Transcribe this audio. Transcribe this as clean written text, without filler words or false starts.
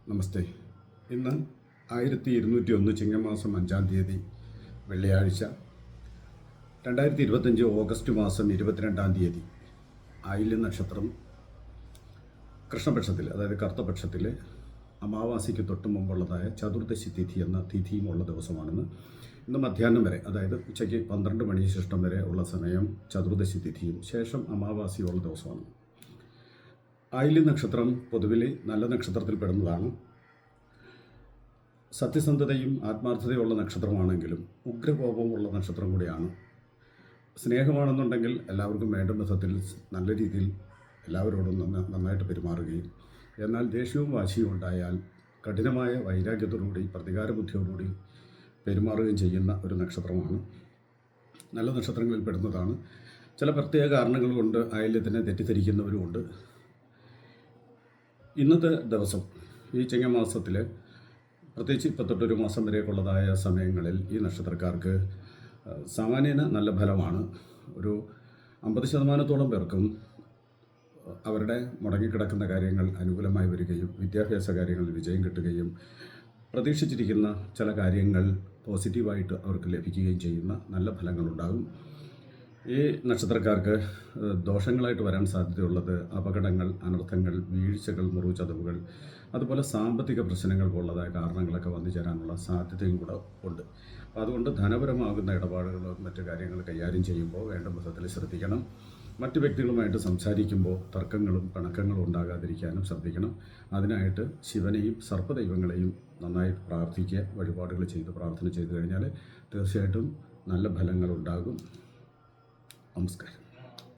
നമസ്തേ. ഇന്ന് 1201 ചിങ്ങമാസം 5-ാം തീയതി വെള്ളിയാഴ്ച, 2025 ഓഗസ്റ്റ് മാസം 22-ാം തീയതി ആയില്യം നക്ഷത്രം കൃഷ്ണപക്ഷത്തിൽ, അതായത് കറുത്തപക്ഷത്തിൽ അമാവാസിക്ക് തൊട്ട് മുമ്പുള്ളതായ ചതുർദശി തിഥി എന്ന തിഥിയുമുള്ള ദിവസമാണെന്ന്. ഇന്ന് മധ്യാഹ്നം വരെ, അതായത് ഉച്ചയ്ക്ക് 12 മണി ശിഷ്ടം വരെ ഉള്ള സമയം ചതുർദശി തിഥിയും ശേഷം അമാവാസിയുള്ള ദിവസമാണ്. ആയില്യം നക്ഷത്രം പൊതുവിൽ നല്ല നക്ഷത്രത്തിൽ പെടുന്നതാണ്. സത്യസന്ധതയും ആത്മാർത്ഥതയുള്ള നക്ഷത്രമാണെങ്കിലും ഉഗ്രകോപമുള്ള നക്ഷത്രം കൂടിയാണ്. സ്നേഹമാണെന്നുണ്ടെങ്കിൽ എല്ലാവർക്കും വേണ്ട വിധത്തിൽ നല്ല രീതിയിൽ എല്ലാവരോടും നന്നായിട്ട് പെരുമാറുകയും, എന്നാൽ ദേഷ്യവും വാശിയും ഉണ്ടായാൽ കഠിനമായ വൈരാഗ്യത്തോടുകൂടി പ്രതികാര ബുദ്ധിയോടുകൂടി പെരുമാറുകയും ചെയ്യുന്ന ഒരു നക്ഷത്രമാണ്. നല്ല നക്ഷത്രങ്ങളിൽ പെടുന്നതാണ്. ചില പ്രത്യേക കാരണങ്ങൾ കൊണ്ട് ആയില്യത്തിനെ തെറ്റിദ്ധരിക്കുന്നവരുമുണ്ട്. ഇന്നത്തെ ദിവസം ഈ ചിങ്ങമാസത്തിൽ, പ്രത്യേകിച്ച് ഇപ്പോൾ തൊട്ടൊരു മാസം വരെയൊക്കെയുള്ളതായ സമയങ്ങളിൽ ഈ നക്ഷത്രക്കാർക്ക് സാമാന്യേന നല്ല ഫലമാണ്. ഒരു 50% പേർക്കും അവരുടെ മുടങ്ങിക്കിടക്കുന്ന കാര്യങ്ങൾ അനുകൂലമായി വരികയും വിദ്യാഭ്യാസ കാര്യങ്ങളിൽ വിജയം കിട്ടുകയും പ്രതീക്ഷിച്ചിരിക്കുന്ന ചില കാര്യങ്ങൾ പോസിറ്റീവായിട്ട് അവർക്ക് ലഭിക്കുകയും ചെയ്യുന്ന നല്ല ഫലങ്ങളുണ്ടാകും. ഈ നക്ഷത്രക്കാർക്ക് ദോഷങ്ങളായിട്ട് വരാൻ സാധ്യതയുള്ളത് അപകടങ്ങൾ, അനർത്ഥങ്ങൾ, വീഴ്ചകൾ, മുറിവുചതവുകൾ, അതുപോലെ സാമ്പത്തിക പ്രശ്നങ്ങൾ പോലുള്ളതായ കാരണങ്ങളൊക്കെ വന്നു ചേരാനുള്ള സാധ്യതയും കൂടെ ഉണ്ട്. അപ്പോൾ അതുകൊണ്ട് ധനപരമാകുന്ന ഇടപാടുകളോ മറ്റു കാര്യങ്ങൾ കൈകാര്യം ചെയ്യുമ്പോൾ വേണ്ട വിധത്തിൽ ശ്രദ്ധിക്കണം. മറ്റു വ്യക്തികളുമായിട്ട് സംസാരിക്കുമ്പോൾ തർക്കങ്ങളും പിണക്കങ്ങളും ഉണ്ടാകാതിരിക്കാനും ശ്രദ്ധിക്കണം. അതിനായിട്ട് ശിവനെയും സർപ്പദൈവങ്ങളെയും നന്നായി പ്രാർത്ഥിക്കുക, വഴിപാടുകൾ ചെയ്ത് പ്രാർത്ഥന ചെയ്തു കഴിഞ്ഞാൽ തീർച്ചയായിട്ടും നല്ല ഫലങ്ങളുണ്ടാകും. നമസ്കാരം.